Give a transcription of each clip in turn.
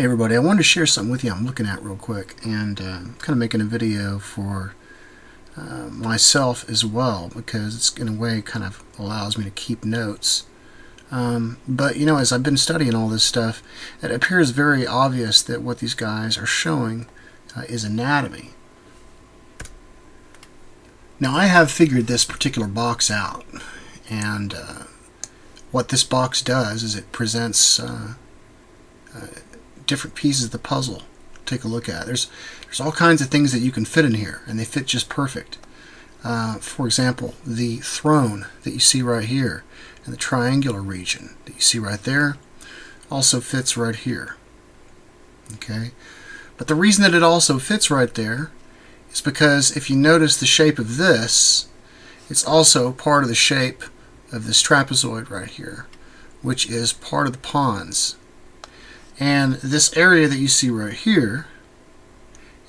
Hey everybody, I wanted to share something with you I'm looking at real quick, and kind of making a video for myself as well, because it's in a way kind of allows me to keep notes. But you know, as I've been studying all this stuff, it appears very obvious that what these guys are showing is anatomy. Now I have figured this particular box out, and what this box does is it presents different pieces of the puzzle. Take a look at it. There's all kinds of things that you can fit in here, and they fit just perfect. For example, the throne that you see right here and the triangular region that you see right there also fits right here. Okay, but the reason that it also fits right there is because if you notice the shape of this, it's also part of the shape of this trapezoid right here, which is part of the pons. And this area that you see right here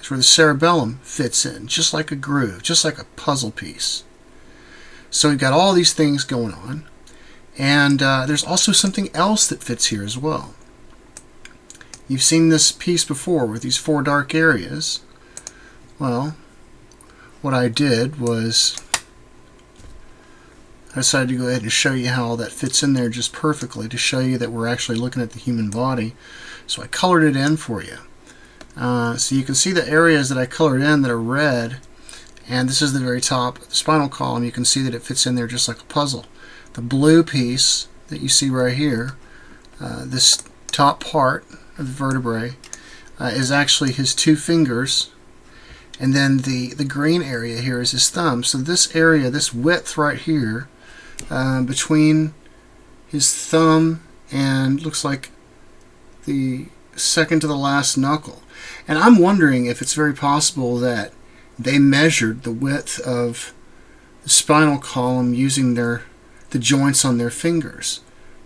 is where the cerebellum fits in, just like a groove, just like a puzzle piece. So we've got all these things going on, and there's also something else that fits here as well. You've seen this piece before with these four dark areas. Well, what I did was I decided to go ahead and show you how all that fits in there just perfectly, to show you that we're actually looking at the human body. So I colored it in for you. So you can see the areas that I colored in that are red, and this is the very top of the spinal column. You can see that it fits in there just like a puzzle. The blue piece that you see right here, this top part of the vertebrae, is actually his two fingers, and then the green area here is his thumb. So this area, this width right here, between his thumb and looks like the second to the last knuckle. And I'm wondering if it's very possible that they measured the width of the spinal column using the joints on their fingers,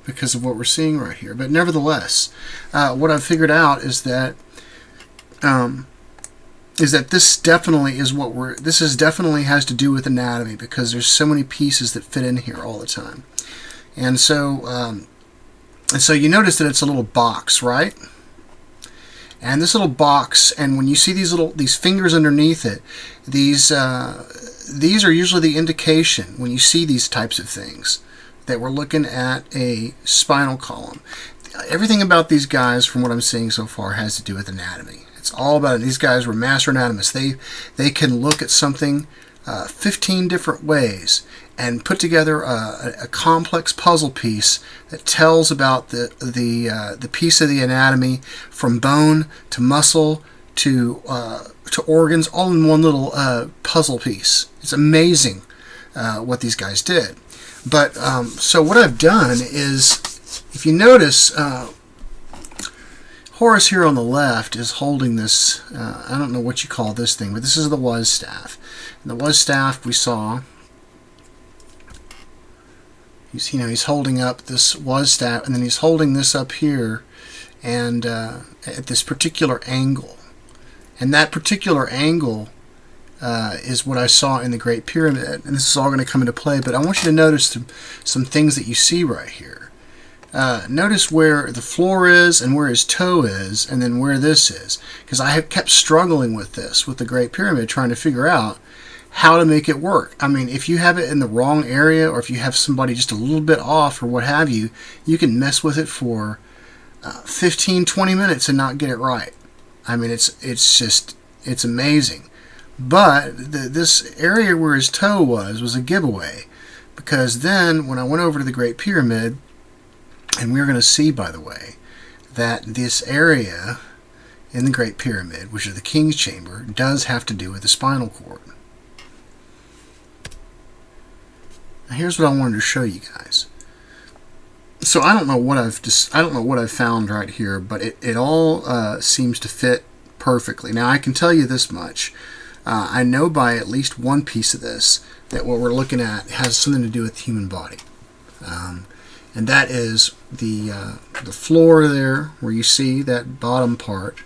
because of what we're seeing right here. But nevertheless, what I've figured out is that this definitely is definitely has to do with anatomy, because there's so many pieces that fit in here all the time. And so you notice that it's a little box, right? And this little box, and when you see these fingers underneath it, these are usually the indication, when you see these types of things, that we're looking at a spinal column. Everything about these guys, from what I'm seeing so far, has to do with anatomy. It's all about it. These guys were master anatomists. They can look at something 15 different ways and put together a complex puzzle piece that tells about the piece of the anatomy, from bone to muscle to organs, all in one little puzzle piece. It's amazing what these guys did. But so what I've done is, if you notice, Horace here on the left is holding this, I don't know what you call this thing, but this is the was staff. And the was staff we saw, he's holding up this was staff, and then he's holding this up here, and at this particular angle. And that particular angle is what I saw in the Great Pyramid, and this is all going to come into play. But I want you to notice some things that you see right here. Notice where the floor is and where his toe is, and then where this is, because I have kept struggling with this, with the Great Pyramid, trying to figure out how to make it work. I mean, if you have it in the wrong area, or if you have somebody just a little bit off or what have you, you can mess with it for 15-20 minutes and not get it right. I mean, it's amazing. But this area where his toe was a giveaway, because then when I went over to the Great Pyramid, and we're going to see, by the way, that this area in the Great Pyramid, which is the King's Chamber, does have to do with the spinal cord. Now here's what I wanted to show you guys. So I don't know what I've found right here, but it all seems to fit perfectly. Now I can tell you this much: I know by at least one piece of this that what we're looking at has something to do with the human body. And that is the floor there, where you see that bottom part,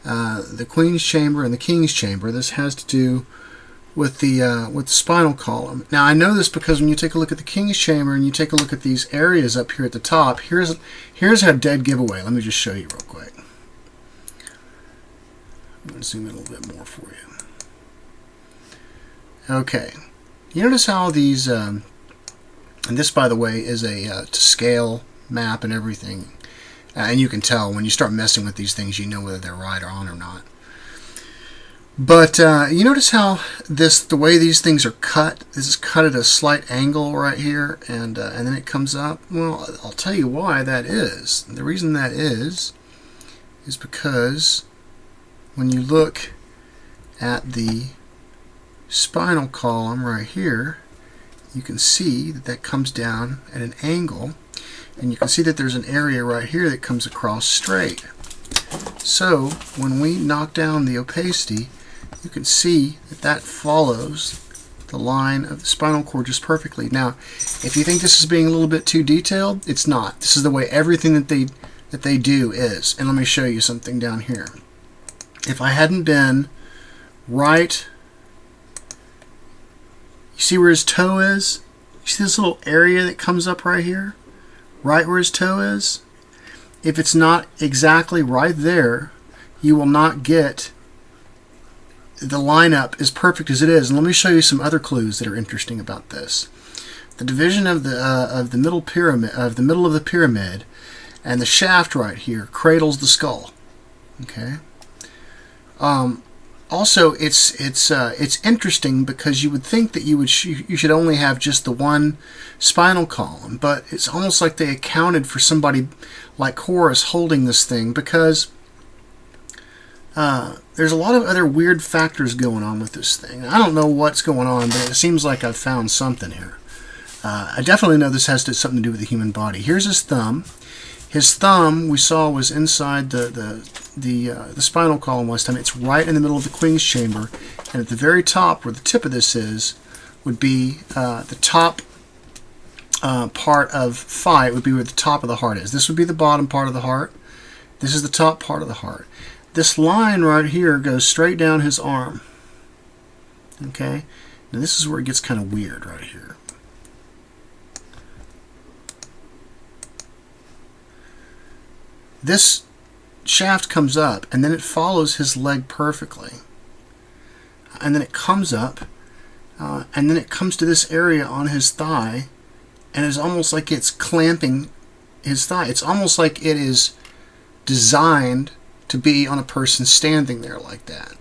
the Queen's Chamber and the King's Chamber. This has to do with the spinal column. Now I know this because when you take a look at the King's Chamber and you take a look at these areas up here at the top, here's a dead giveaway. Let me just show you real quick. even zoom in a little bit more for you. Okay, you notice how these, and this, by the way, is a to scale map and everything, and you can tell when you start messing with these things, you know whether they're right or on or not. But you notice how the way these things are cut, this is cut at a slight angle right here, and then it comes up. Well, I'll tell you why that is. The reason that is because when you look at the spinal column right here, you can see that that comes down at an angle, and you can see that there's an area right here that comes across straight. So when we knock down the opacity, you can see that that follows the line of the spinal cord just perfectly. Now, if you think this is being a little bit too detailed, it's not. This is the way everything that they do is. And let me show you something down here. If I hadn't been right, you see where his toe is? You see this little area that comes up right here? Right where his toe is? If it's not exactly right there, you will not get the lineup as perfect as it is. And let me show you some other clues that are interesting about this. The division of the middle pyramid, of the middle of the pyramid, and the shaft right here cradles the skull. Okay. Also, it's interesting because you would think that you should only have just the one spinal column, but it's almost like they accounted for somebody like Horus holding this thing, because there's a lot of other weird factors going on with this thing. I don't know what's going on, but it seems like I've found something here. I definitely know this has something to do with the human body. Here's his thumb. His thumb, we saw, was inside the spinal column last time. It's right in the middle of the Queen's chamber, and at the very top, where the tip of this is, would be the top part of phi. It would be where the top of the heart is. This would be the bottom part of the heart. This is the top part of the heart. This line right here goes straight down his arm. Okay? Now this is where it gets kind of weird right here. This shaft comes up, and then it follows his leg perfectly. And then it comes up, and then it comes to this area on his thigh, and it's almost like it's clamping his thigh. It's almost like it is designed to be on a person standing there like that.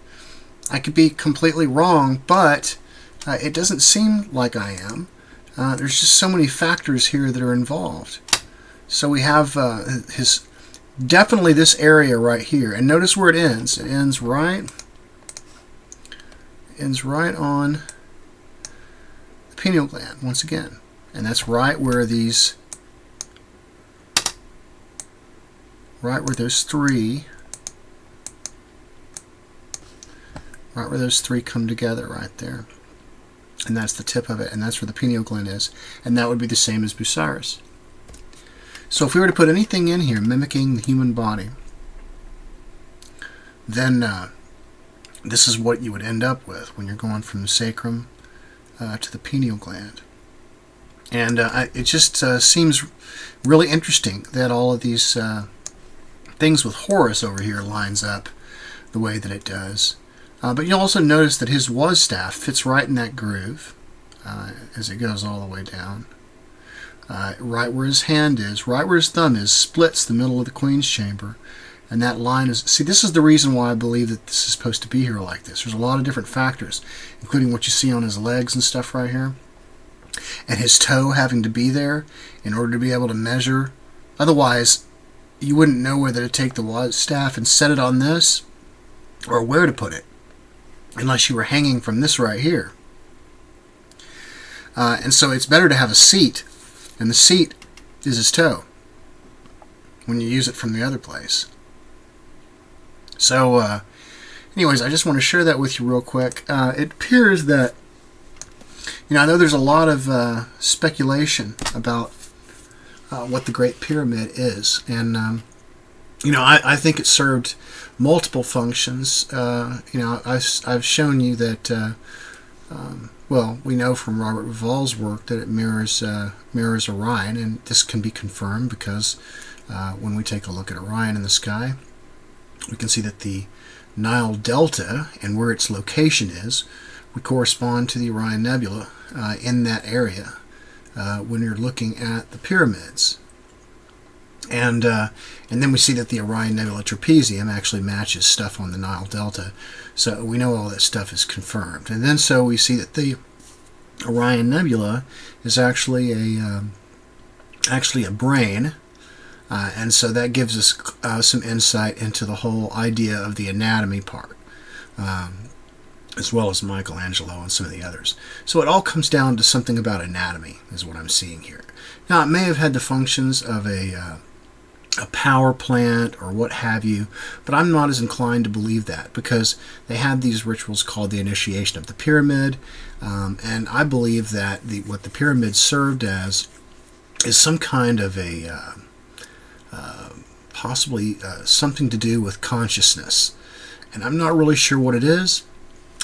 I could be completely wrong, but it doesn't seem like I am. There's just so many factors here that are involved. So we have definitely this area right here, and notice where it ends. It ends right on the pineal gland once again, and that's right where these, right where those three come together right there. And that's the tip of it, and that's where the pineal gland is. And that would be the same as Osiris. So if we were to put anything in here mimicking the human body, then this is what you would end up with when you're going from the sacrum to the pineal gland. And it just seems really interesting that all of these things with Horus over here lines up the way that it does. But you'll also notice that his was staff fits right in that groove as it goes all the way down. Right where his hand is, right where his thumb is, splits the middle of the Queen's chamber. And that line is... See, this is the reason why I believe that this is supposed to be here like this. There's a lot of different factors, including what you see on his legs and stuff right here. And his toe having to be there in order to be able to measure. Otherwise, you wouldn't know whether to take the was staff and set it on this or where to put it, unless you were hanging from this right here. And so it's better to have a seat, and the seat is his toe when you use it from the other place. So anyways, I just want to share that with you real quick. It appears that, I know there's a lot of speculation about what the Great Pyramid is, and I think it served multiple functions. I've shown you that. Well, we know from Robert Bauval's work that it mirrors Orion, and this can be confirmed because when we take a look at Orion in the sky, we can see that the Nile Delta and where its location is would correspond to the Orion Nebula in that area when you're looking at the pyramids. And then we see that the Orion Nebula trapezium actually matches stuff on the Nile Delta. So we know all that stuff is confirmed. And then so we see that the Orion Nebula is actually a brain. And so that gives us some insight into the whole idea of the anatomy part, as well as Michelangelo and some of the others. So it all comes down to something about anatomy, is what I'm seeing here. Now, it may have had the functions of a power plant or what have you, but I'm not as inclined to believe that, because they had these rituals called the initiation of the pyramid, and I believe that what the pyramid served as is some kind of a possibly something to do with consciousness. And I'm not really sure what it is,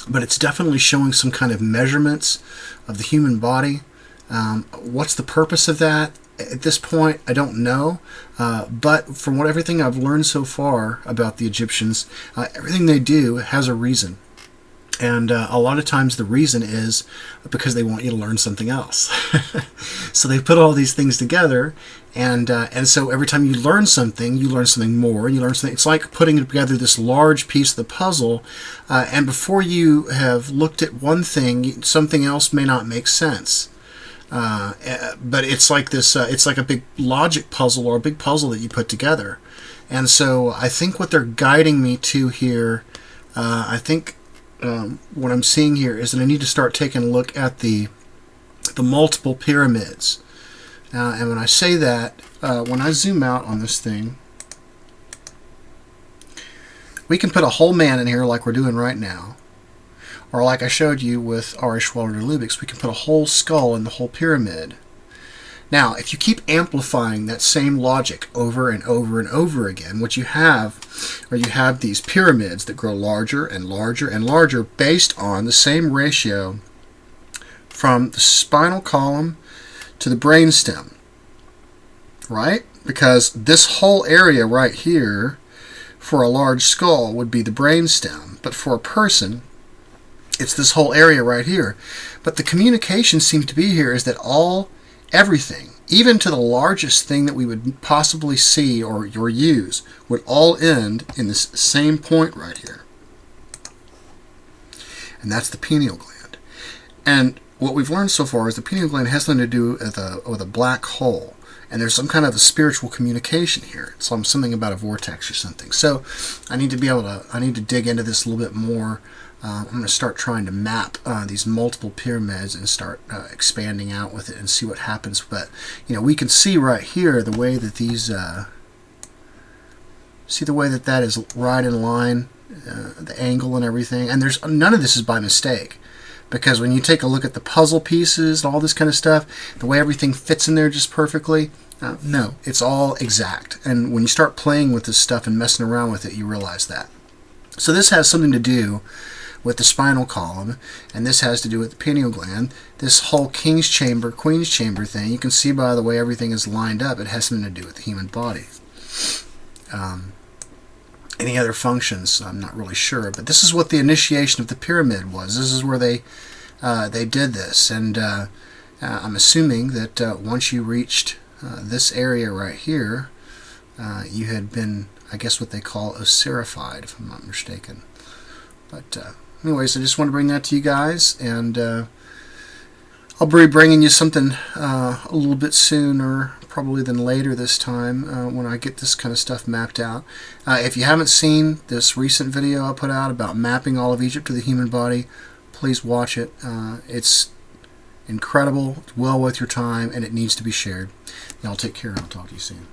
but it's definitely showing some kind of measurements of the human body. What's the purpose of that? At this point, I don't know. But from everything I've learned so far about the Egyptians, everything they do has a reason. And a lot of times the reason is because they want you to learn something else. So they put all these things together, and so every time you learn something more, and you learn something. It's like putting together this large piece of the puzzle, and before you have looked at one thing, something else may not make sense. But it's like this. It's like a big logic puzzle, or a big puzzle that you put together. And so I think what they're guiding me to here, what I'm seeing here is that I need to start taking a look at the multiple pyramids. And when I say that, when I zoom out on this thing, we can put a whole man in here like we're doing right now. Or like I showed you with Ari Schwaller-Lubix, we can put a whole skull in the whole pyramid. Now, if you keep amplifying that same logic over and over and over again, what you have these pyramids that grow larger and larger and larger based on the same ratio from the spinal column to the brainstem, right? Because this whole area right here for a large skull would be the brainstem, but for a person, it's this whole area right here. But the communication seems to be here is that everything, even to the largest thing that we would possibly see or use, would all end in this same point right here. And that's the pineal gland. And what we've learned so far is the pineal gland has something to do with a black hole. And there's some kind of a spiritual communication here. It's something about a vortex or something. So I need to dig into this a little bit more. I'm going to start trying to map these multiple pyramids and start expanding out with it and see what happens. But we can see right here the way that these that is right in line, the angle and everything. And there's none of this is by mistake, because when you take a look at the puzzle pieces and all this kind of stuff, the way everything fits in there just perfectly. No, it's all exact. And when you start playing with this stuff and messing around with it, you realize that. So this has something to do with the spinal column, and this has to do with the pineal gland. This whole king's chamber, queen's chamber thing, you can see by the way everything is lined up, it has something to do with the human body. Any other functions, I'm not really sure, but this is what the initiation of the pyramid was. This is where they did this, and I'm assuming that once you reached this area right here, you had been, I guess, what they call Osirified, if I'm not mistaken. But anyways, I just want to bring that to you guys, and I'll be bringing you something a little bit sooner, probably than later this time, when I get this kind of stuff mapped out. If you haven't seen this recent video I put out about mapping all of Egypt to the human body, please watch it. It's incredible, it's well worth your time, and it needs to be shared. Y'all take care, and I'll talk to you soon.